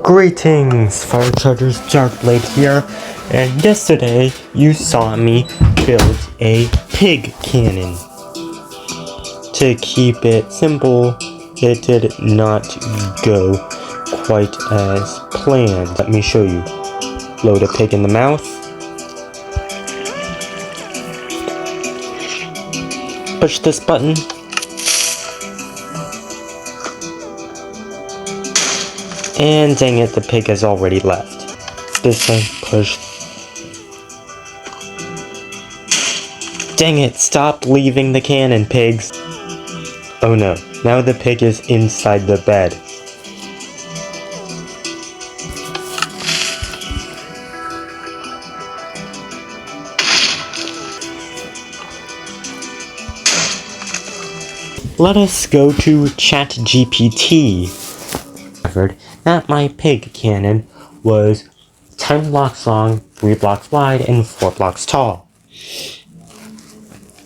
Greetings, Fire Chargers, Darkblade here, and yesterday you saw me build a pig cannon. To keep it simple, it did not go quite as planned. Let me show you. Load a pig in the mouth. Push this button. And dang it, the pig has already left. This time, push. Dang it, stop leaving the cannon, pigs. Oh no, now the pig is inside the bed. Let us go to ChatGPT. That my pig cannon was 10 blocks long, 3 blocks wide, and 4 blocks tall.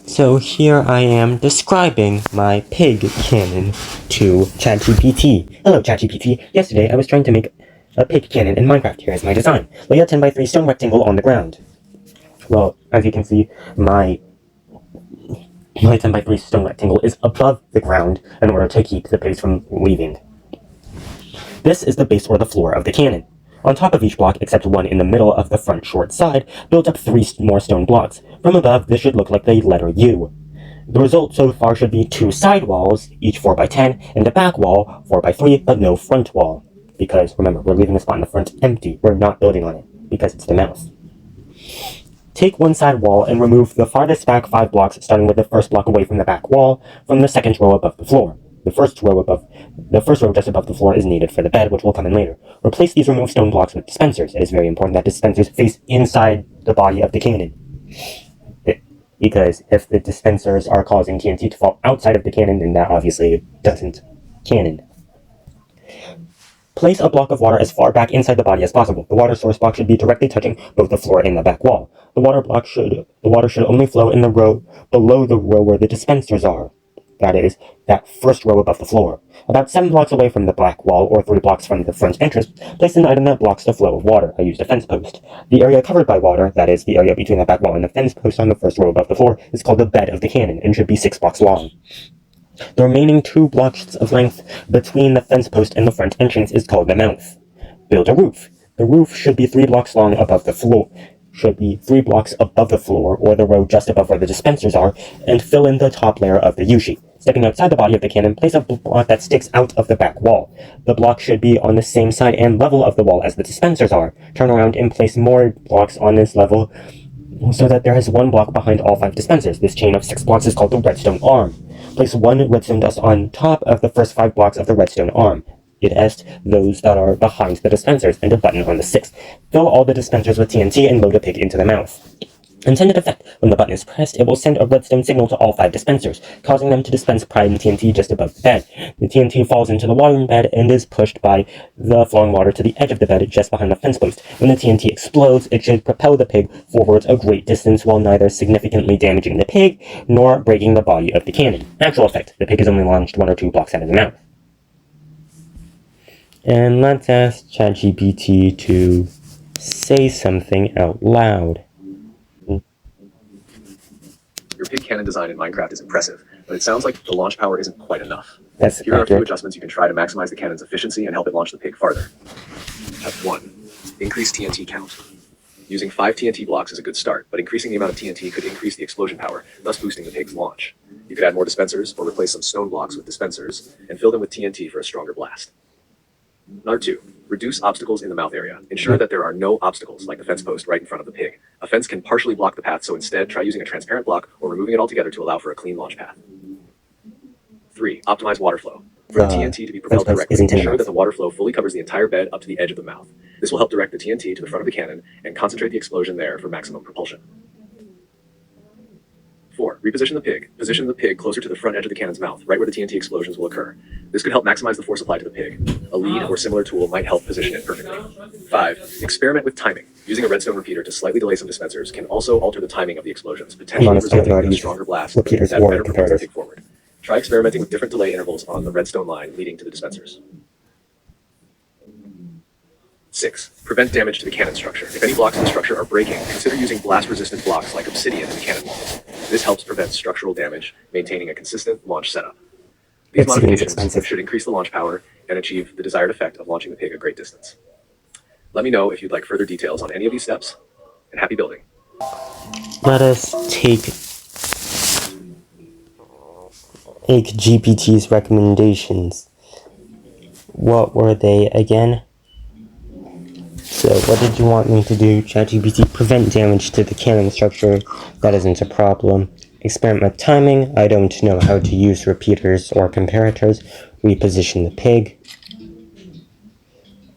So here I am describing my pig cannon to ChatGPT. Hello ChatGPT, yesterday I was trying to make a pig cannon in Minecraft. Here is my design. Lay a 10x3 stone rectangle on the ground. Well, as you can see, my 10x3 stone rectangle is above the ground in order to keep the pigs from leaving. This is the base or the floor of the cannon. On top of each block, except one in the middle of the front short side, build up 3 more stone blocks. From above, this should look like the letter U. The result so far should be 2 side walls, each 4x10, and a back wall, 4x3, but no front wall. Because, remember, we're leaving the spot in the front empty. We're not building on it, because it's the mouth. Take one side wall and remove the farthest back 5 blocks, starting with the first block away from the back wall, from the second row above the floor. The first row just above the floor is needed for the bed, which will come in later. Replace these removed stone blocks with dispensers. It is very important that dispensers face inside the body of the cannon. Because if the dispensers are causing TNT to fall outside of the cannon, then that obviously doesn't cannon. Place a block of water as far back inside the body as possible. The water source block should be directly touching both the floor and the back wall. The water should only flow in the row below the row where the dispensers are. That is, that first row above the floor. About 7 blocks away from the back wall, or 3 blocks from the front entrance, place an item that blocks the flow of water. I used a fence post. The area covered by water, that is, the area between the back wall and the fence post on the first row above the floor, is called the bed of the cannon, and should be 6 blocks long. The remaining 2 blocks of length between the fence post and the front entrance is called the mouth. Build a roof. The roof should be 3 blocks long above the floor. Should be 3 blocks above the floor, or the row just above where the dispensers are, and fill in the top layer of the U-sheet. Stepping outside the body of the cannon, place a block that sticks out of the back wall. The block should be on the same side and level of the wall as the dispensers are. Turn around and place more blocks on this level so that there is 1 block behind all 5 dispensers. This chain of 6 blocks is called the redstone arm. Place 1 redstone dust on top of the first 5 blocks of the redstone arm. It has those that are behind the dispensers, and a button on the 6th. Fill all the dispensers with TNT and load a pig into the mouth. Intended effect: when the button is pressed, it will send a redstone signal to all 5 dispensers, causing them to dispense prime TNT just above the bed. The TNT falls into the watering bed and is pushed by the flowing water to the edge of the bed just behind the fence post. When the TNT explodes, it should propel the pig forwards a great distance while neither significantly damaging the pig nor breaking the body of the cannon. Actual effect: the pig is only launched 1 or 2 blocks out of the mouth. And let's ask ChatGPT to say something out loud. Your pig cannon design in Minecraft is impressive, but it sounds like the launch power isn't quite enough. Here are a few adjustments you can try to maximize the cannon's efficiency and help it launch the pig farther. Step 1. Increase TNT count. Using 5 TNT blocks is a good start, but increasing the amount of TNT could increase the explosion power, thus boosting the pig's launch. You could add more dispensers, or replace some stone blocks with dispensers, and fill them with TNT for a stronger blast. Number 2. Reduce obstacles in the mouth area. Ensure that there are no obstacles, like the fence post right in front of the pig. A fence can partially block the path, so instead try using a transparent block or removing it altogether to allow for a clean launch path. 3. Optimize water flow. For the TNT to be propelled correctly, ensure that the water flow fully covers the entire bed up to the edge of the mouth. This will help direct the TNT to the front of the cannon and concentrate the explosion there for maximum propulsion. 4. Reposition the pig. Position the pig closer to the front edge of the cannon's mouth, right where the TNT explosions will occur. This could help maximize the force applied to the pig. A lead or similar tool might help position it perfectly. 5. Experiment with timing. Using a redstone repeater to slightly delay some dispensers can also alter the timing of the explosions, potentially resulting in a stronger blast that better propels the pig forward. Try experimenting with different delay intervals on the redstone line leading to the dispensers. 6. Prevent damage to the cannon structure. If any blocks in the structure are breaking, consider using blast-resistant blocks like obsidian in the cannon walls. This helps prevent structural damage, maintaining a consistent launch setup. These modifications should increase the launch power and achieve the desired effect of launching the pig a great distance. Let me know if you'd like further details on any of these steps, and happy building. Let us take GPT's recommendations. What were they again? So, what did you want me to do? ChatGPT, prevent damage to the cannon structure. That isn't a problem. Experiment with timing. I don't know how to use repeaters or comparators. Reposition the pig.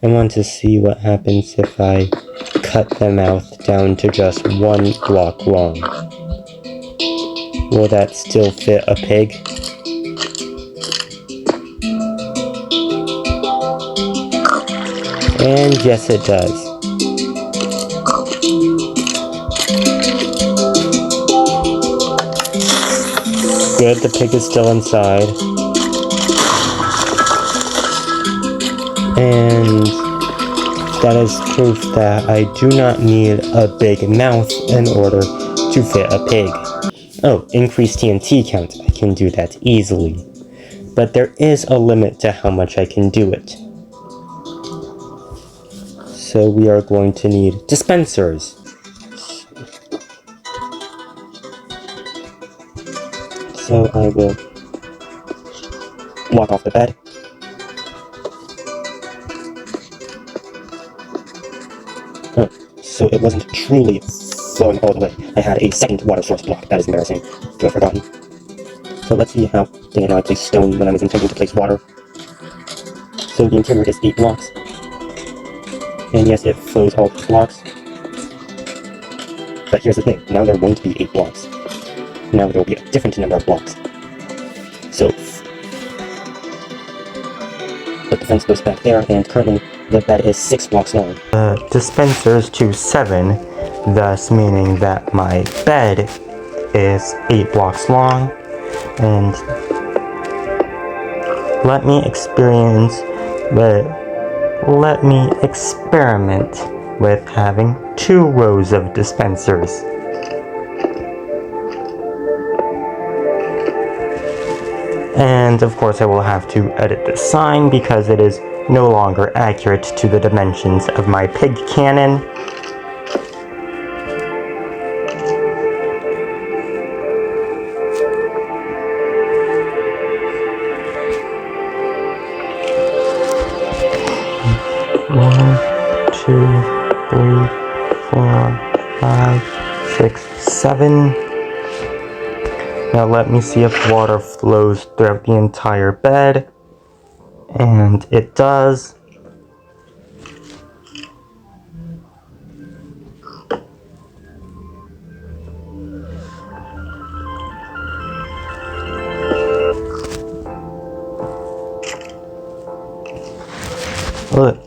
I want to see what happens if I cut the mouth down to just 1 block long. Will that still fit a pig? And yes, it does. Good, the pig is still inside. And that is proof that I do not need a big mouth in order to fit a pig. Oh, increase TNT count. I can do that easily. But there is a limit to how much I can do it. So we are going to need dispensers. So I will walk off the bed. Oh, so it wasn't truly flowing all the way. I had a second water source block. That is embarrassing to have forgotten. So let's see how dang it, now I placed stone when I was intending to place water. So the interior is 8 blocks. And yes, it flows all the blocks. But here's the thing, now there won't be 8 blocks. Now there will be a different number of blocks. So, put the fence post back there, and currently the bed is 6 blocks long. Dispensers to 7, thus meaning that my bed is 8 blocks long, and let me experiment with having 2 rows of dispensers. And of course I will have to edit the sign because it is no longer accurate to the dimensions of my pig cannon. One, 2, 3, 4, 5, 6, 7. Now let me see if water flows throughout the entire bed. And it does. Look.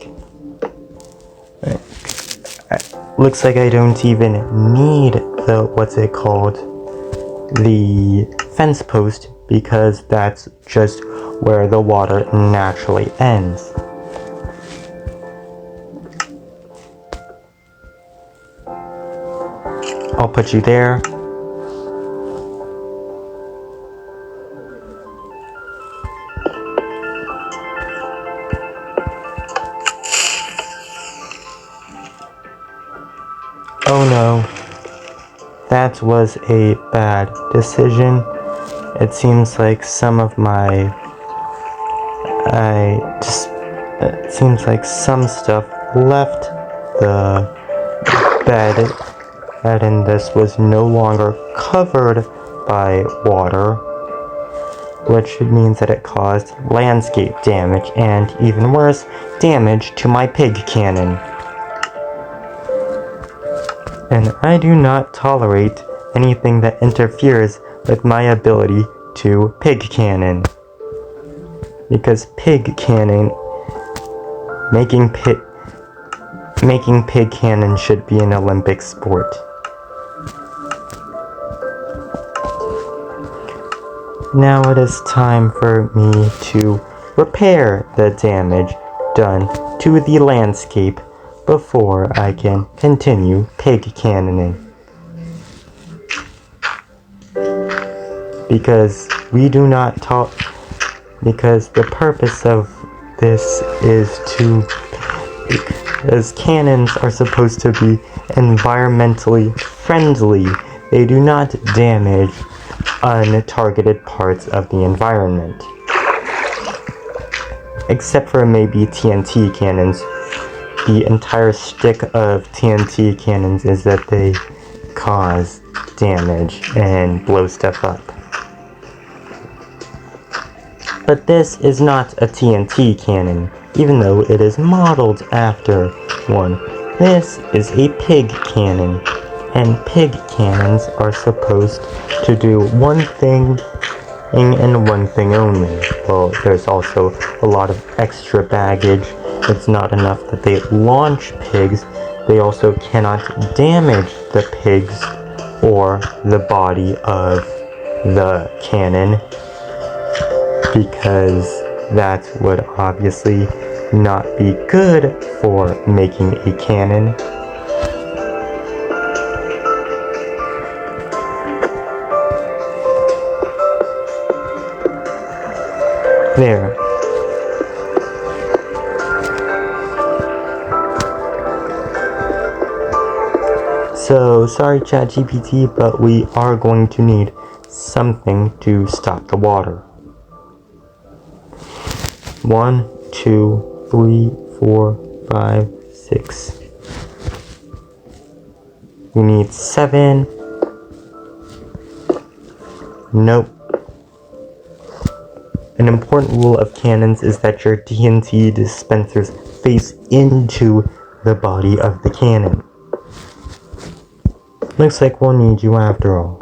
Looks like I don't even need the fence post, because that's just where the water naturally ends. I'll put you there. Oh no. That was a bad decision. It seems like some stuff left the bed, and this was no longer covered by water, which means that it caused landscape damage, and even worse, damage to my pig cannon. And I do not tolerate anything that interferes with my ability to pig cannon. Because pig cannon, making pig cannon should be an Olympic sport. Now it is time for me to repair the damage done to the landscape before I can continue pig cannoning. Because the purpose of this is because cannons are supposed to be environmentally friendly. They do not damage untargeted parts of the environment. Except for maybe TNT cannons. The entire shtick of TNT cannons is that they cause damage and blow stuff up. But this is not a TNT cannon, even though it is modeled after one. This is a pig cannon, and pig cannons are supposed to do one thing and one thing only. Well, there's also a lot of extra baggage. It's not enough that they launch pigs, they also cannot damage the pigs or the body of the cannon, because that would obviously not be good for making a cannon. There. So, sorry ChatGPT, but we are going to need something to stop the water. 1, 2, 3, 4, 5, 6. We need 7. Nope. An important rule of cannons is that your TNT dispensers face into the body of the cannon. Looks like we'll need you after all.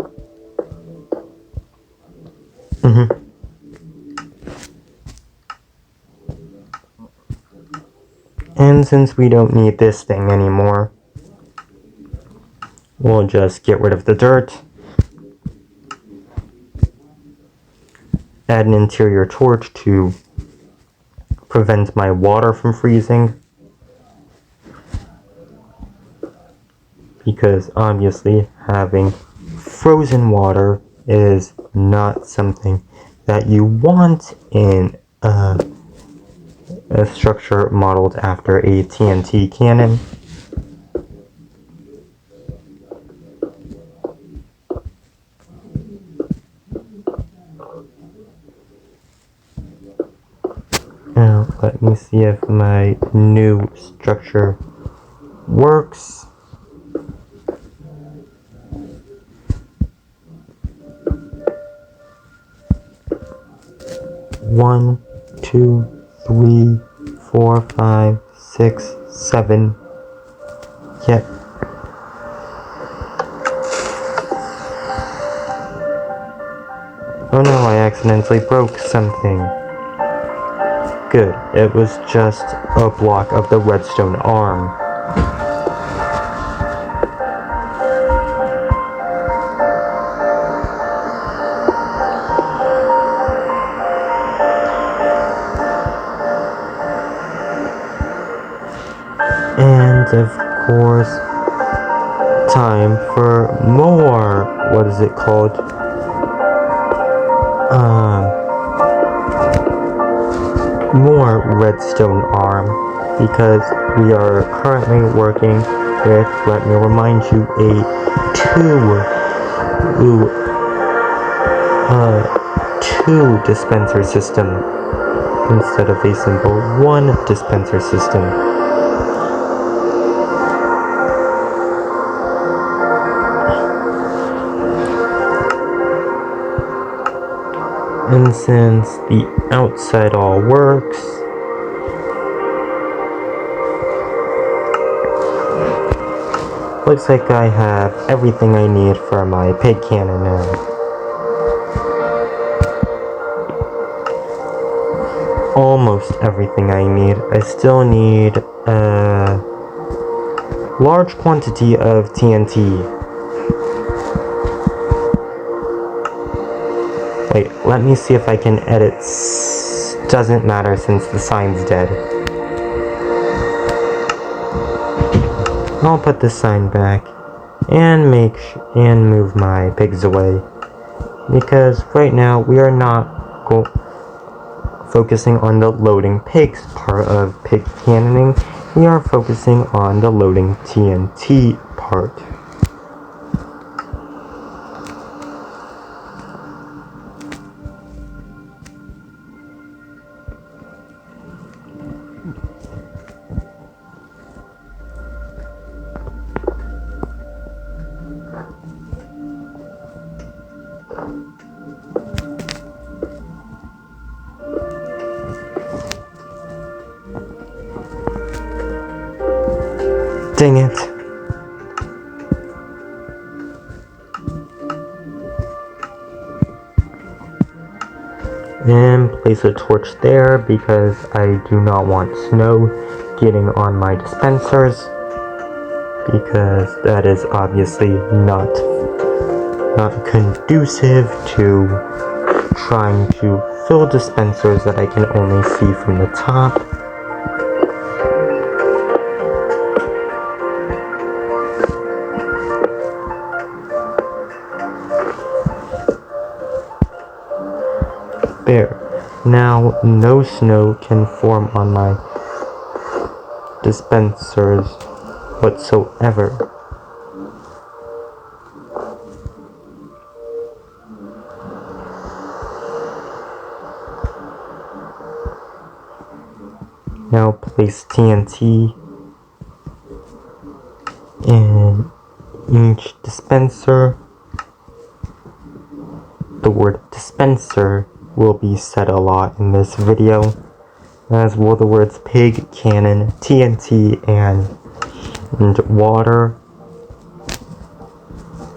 And since we don't need this thing anymore, we'll just get rid of the dirt. Add an interior torch to prevent my water from freezing. Because obviously having frozen water is not something that you want in a structure modeled after a TNT cannon. Now let me see if my new structure works. One, 2, 3, 4, 5, 6, 7. Yep. Oh no, I accidentally broke something. Good, it was just a block of the redstone arm. And of course, time for more, what is it called? More redstone arm, because we are currently working with, let me remind you, a two dispenser system instead of a simple one dispenser system. And since the outside all works, looks like I have everything I need for my pig cannon now. Almost everything I need. I still need a large quantity of TNT. Wait, let me see if I can edit. Doesn't matter since the sign's dead. I'll put this sign back and move my pigs away, because right now we are not focusing on the loading pigs part of pig cannoning. We are focusing on the loading TNT part. Dang it. And place a torch there because I do not want snow getting on my dispensers, because that is obviously not conducive to trying to fill dispensers that I can only see from the top. There. Now no snow can form on my dispensers whatsoever. Now place TNT in each dispenser. The word dispenser will be said a lot in this video, as will the words pig, cannon, TNT, and water,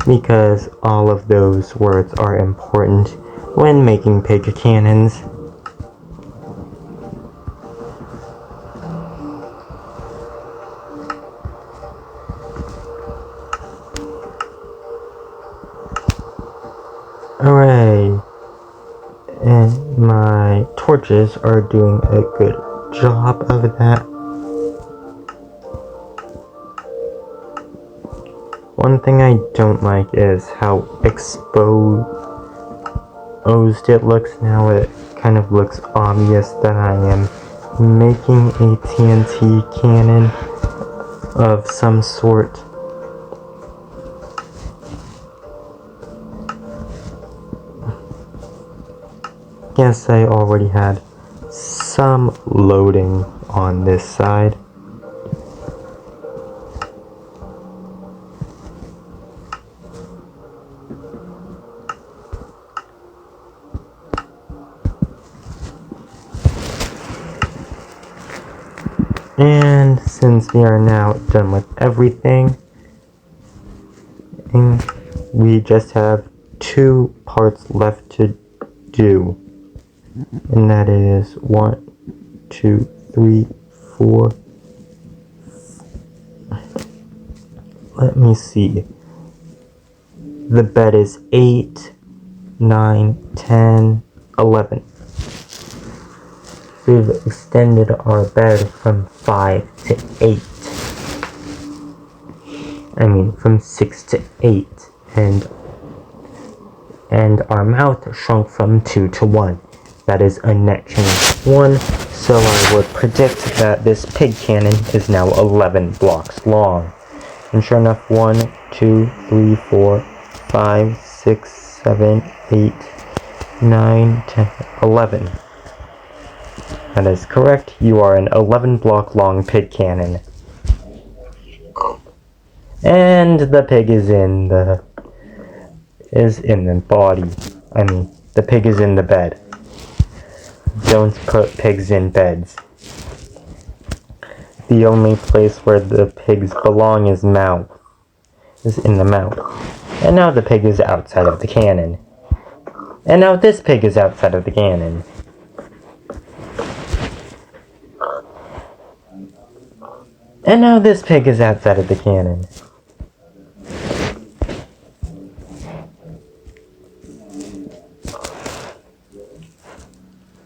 because all of those words are important when making pig cannons. Hooray! And my torches are doing a good job of that. One thing I don't like is how exposed it looks now. It kind of looks obvious that I am making a TNT cannon of some sort. Guess I already had some loading on this side. And since we are now done with everything, we just have 2 parts left to do. And that is 1, 2, 3, 4. Let me see. The bed is 8, 9, 10, 11. We've extended our bed from 5 to 8. I mean, from 6 to 8. And our mouth shrunk from 2 to 1. That is a net change of 1, so I would predict that this pig cannon is now 11 blocks long. And sure enough, 1, 2, 3, 4, 5, 6, 7, 8, 9, 10, 11. That is correct. You are an 11 block long pig cannon. And the pig is in the body. I mean, the pig is in the bed. Don't put pigs in beds. The only place where the pigs belong is in the mouth. And now the pig is outside of the cannon. And now this pig is outside of the cannon. And now this pig is outside of the cannon.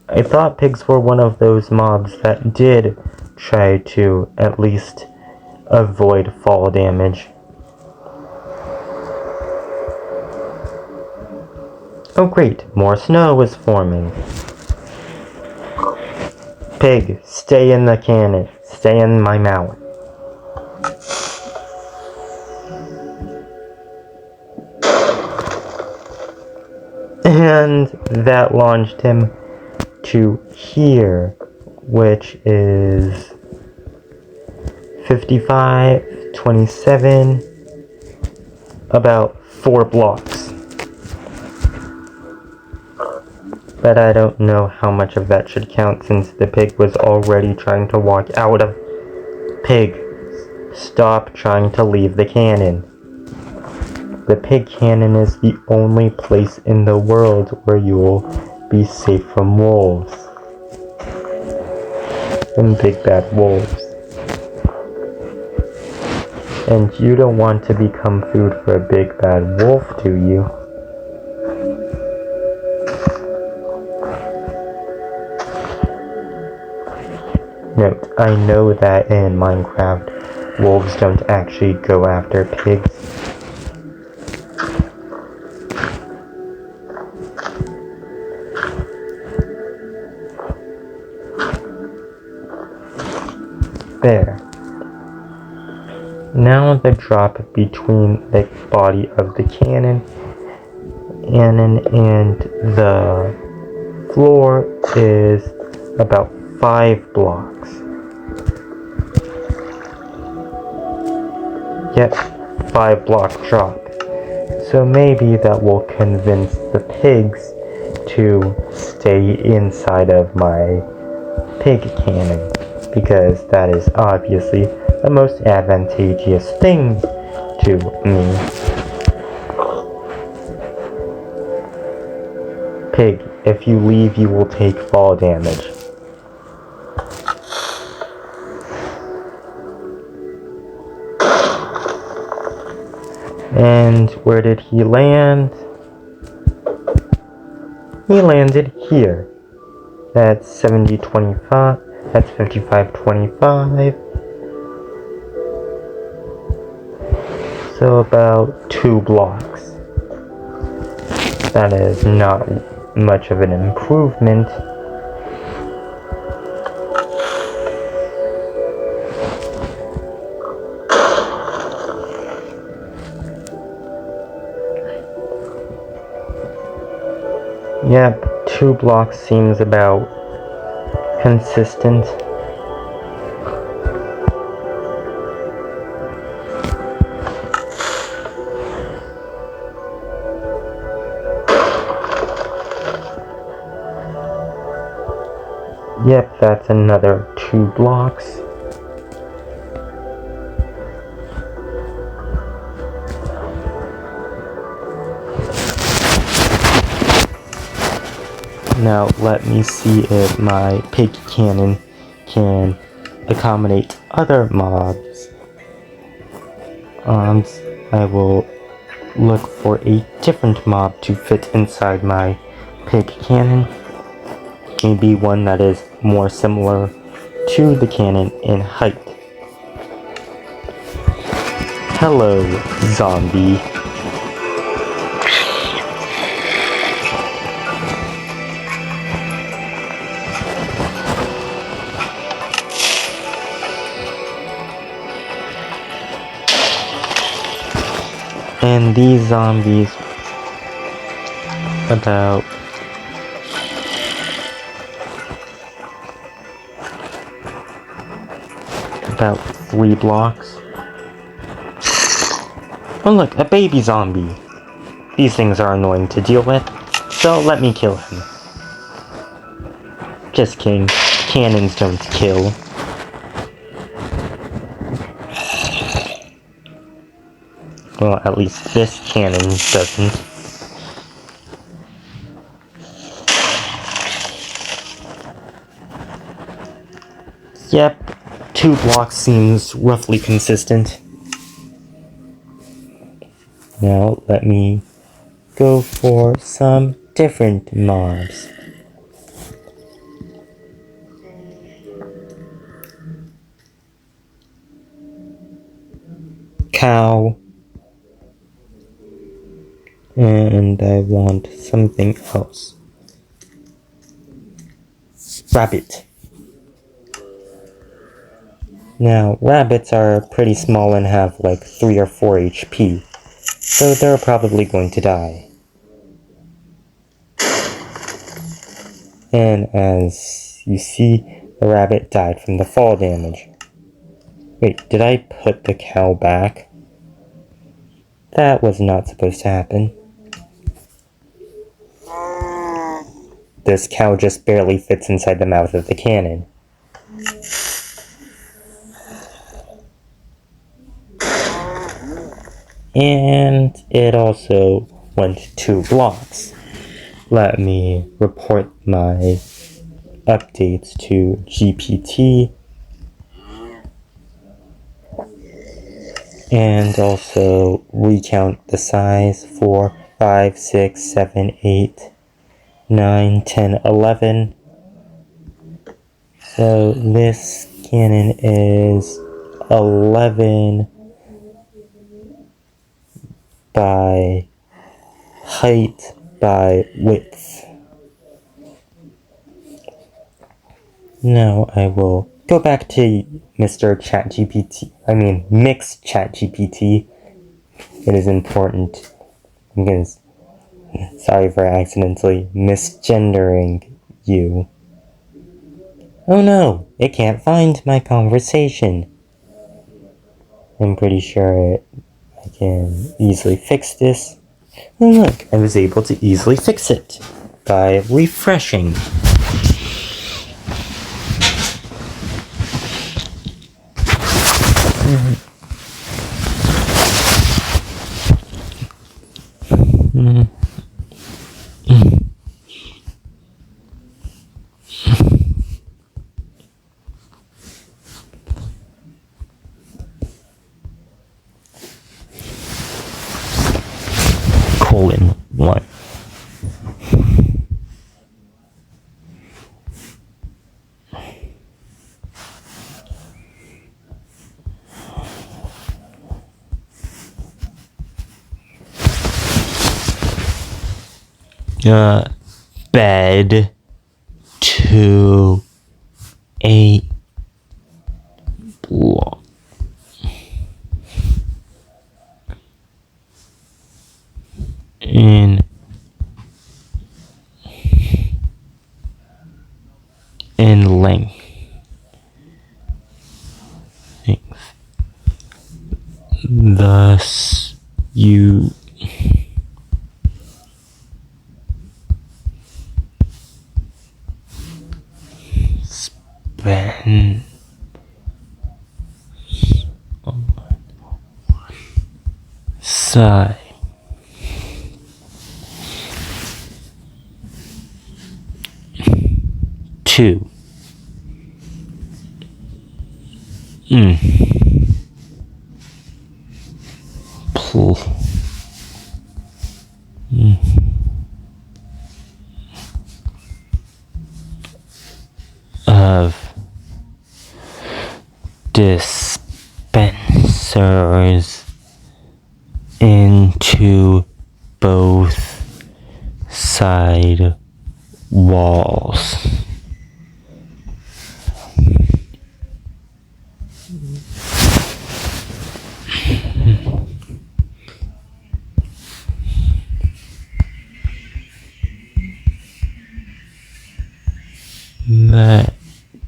I thought pigs were one of those mobs that did try to at least avoid fall damage. Oh great, more snow is forming. Pig, stay in the cannon. Stay in my mouth. And that launched him to here, which is 55, 27, about 4 blocks. But I don't know how much of that should count since the pig was already trying to walk out of... Pig, stop trying to leave the cannon. The pig cannon is the only place in the world where you will be safe from wolves. And big bad wolves. And you don't want to become food for a big bad wolf, do you? Note, I know that in Minecraft, wolves don't actually go after pigs. There. Now the drop between the body of the cannon and the floor is about 5 blocks. Yep, 5-block drop. So maybe that will convince the pigs to stay inside of my pig cannon, because that is obviously the most advantageous thing to me. Pig, if you leave, you will take fall damage. And where did he land? He landed here. That's 70-25. That's 55-25. So about 2 blocks. That is not much of an improvement. Yep, 2 blocks seems about consistent. Yep, that's another 2 blocks. Now let me see if my pig cannon can accommodate other mobs. I will look for a different mob to fit inside my pig cannon. Maybe one that is more similar to the cannon in height. Hello, zombie. And these zombies about 3 blocks. Oh look, a baby zombie. These things are annoying to deal with, so let me kill him. Just kidding, cannons don't kill. Well, at least this cannon doesn't. Yep, 2 blocks seems roughly consistent. Now, let me go for some different mobs. cow, and I want something else. Rabbit. Now, rabbits are pretty small and have like 3 or 4 HP, so they're probably going to die. And as you see, the rabbit died from the fall damage. Wait, did I put the cow back? That was not supposed to happen. This cow just barely fits inside the mouth of the cannon. And it also went 2 blocks. Let me report my updates to GPT. And also recount the size 4, 5, 6, 7, 8, 9, 10, 11. So this cannon is 11 by height by width. Now I will go back to Mr. ChatGPT. Mix ChatGPT. It is important because, sorry for accidentally misgendering you. Oh no, it can't find my conversation. I'm pretty sure I can easily fix this. Oh look, I was able to easily fix it by refreshing. Colon 1. Bed to 8 block. In length. Thus, you spend side 2. Of dispensers into both side walls. That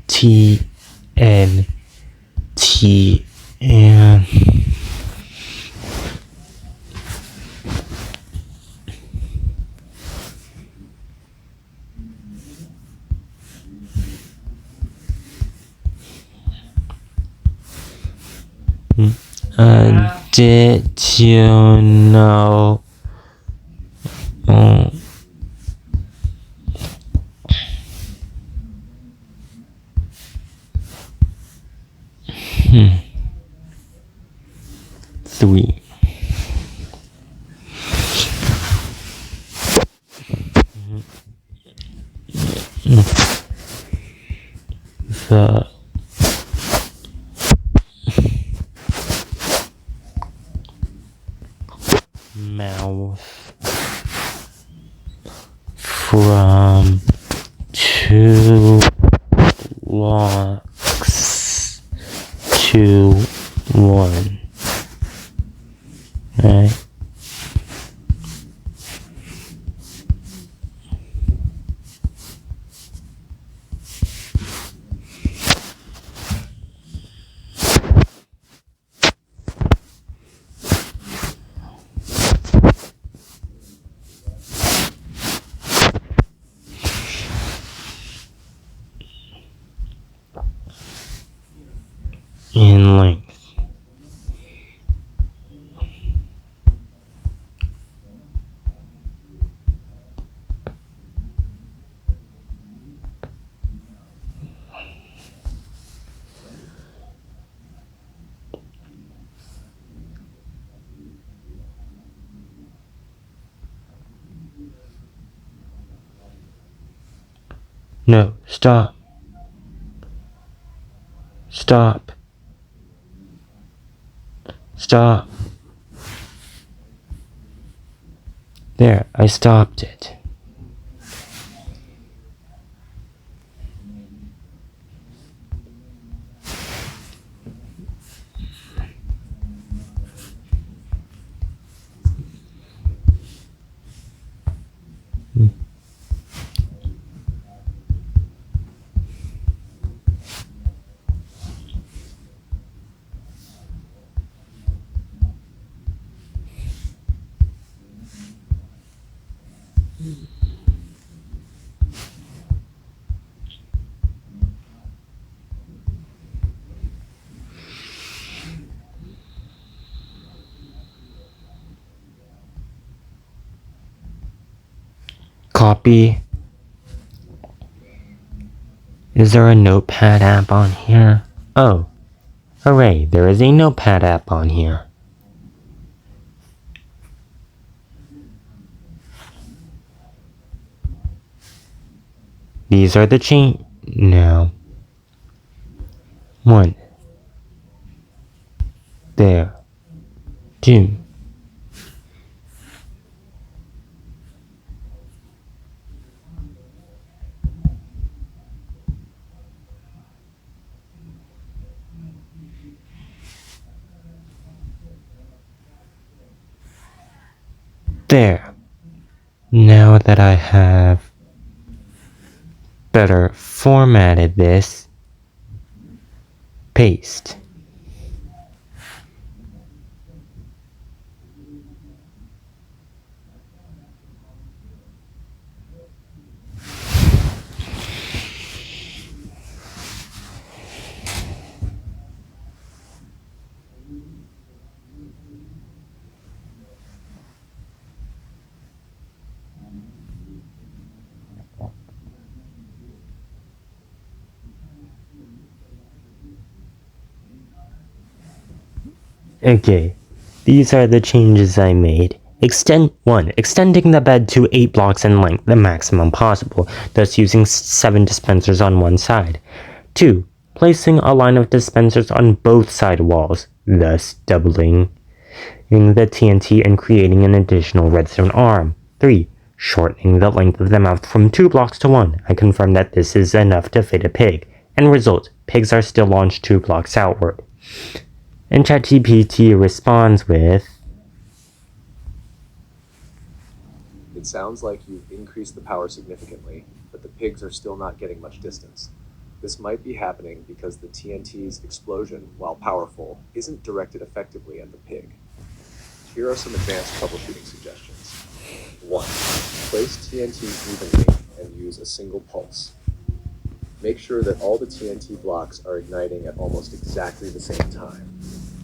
TNT and did you know 3. The mouth from 2 blocks to 1. Right? In length. No, stop. Stop. Stop. There, I stopped it. Copy. Is there a notepad app on here? Oh, hooray, there is a notepad app on here. These are the now. 1. There. 2. There. Now that I have better formatted this, paste. Okay, these are the changes I made. 1. Extending the bed to 8 blocks in length, the maximum possible, thus using 7 dispensers on one side. 2. Placing a line of dispensers on both side walls, thus doubling the TNT and creating an additional redstone arm. 3. Shortening the length of the mouth from 2 blocks to 1. I confirm that this is enough to fit a pig. End result, pigs are still launched 2 blocks outward. And ChatGPT responds with, It sounds like you've increased the power significantly, but the pigs are still not getting much distance. This might be happening because the TNT's explosion, while powerful, isn't directed effectively at the pig. Here are some advanced troubleshooting suggestions. 1. Place TNT evenly and use a single pulse. Make sure that all the TNT blocks are igniting at almost exactly the same time.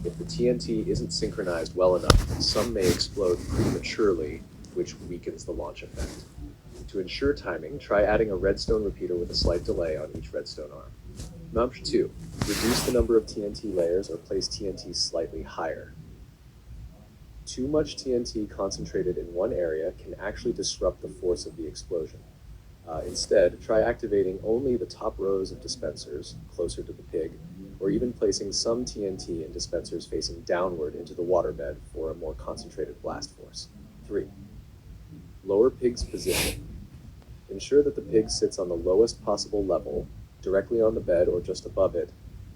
If the TNT isn't synchronized well enough, some may explode prematurely, which weakens the launch effect. To ensure timing, try adding a redstone repeater with a slight delay on each redstone arm. Number 2. Reduce the number of TNT layers or place TNT slightly higher. Too much TNT concentrated in one area can actually disrupt the force of the explosion. Instead, try activating only the top rows of dispensers, closer to the pig, or even placing some TNT in dispensers facing downward into the waterbed for a more concentrated blast force. 3. Lower pig's position. Ensure that the pig sits on the lowest possible level, directly on the bed or just above it,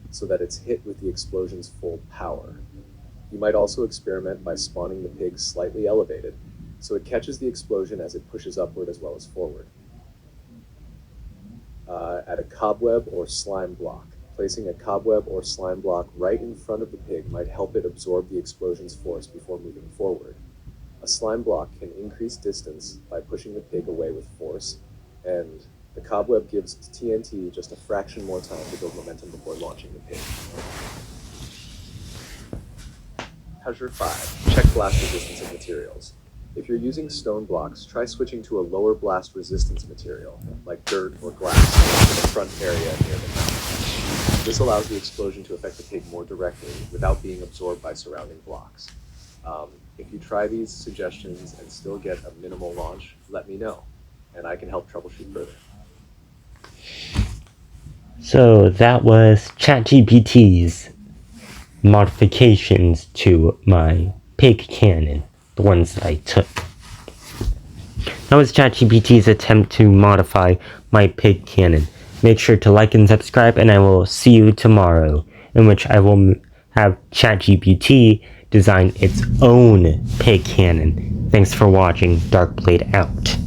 so that it's hit with the explosion's full power. You might also experiment by spawning the pig slightly elevated, so it catches the explosion as it pushes upward as well as forward. Add a cobweb or slime block. Placing a cobweb or slime block right in front of the pig might help it absorb the explosion's force before moving forward. A slime block can increase distance by pushing the pig away with force, and the cobweb gives TNT just a fraction more time to build momentum before launching the pig. Measure 5. Check blast resistance of materials. If you're using stone blocks, try switching to a lower blast resistance material, like dirt or glass, in the front area near the mouth. This allows the explosion to affect the pig more directly without being absorbed by surrounding blocks. If you try these suggestions and still get a minimal launch, let me know, and I can help troubleshoot further. So that was ChatGPT's modifications to my pig cannon, the ones that I took. That was ChatGPT's attempt to modify my pig cannon. Make sure to like and subscribe, and I will see you tomorrow, in which I will have ChatGPT design its own pig cannon. Thanks for watching Dark Blade out.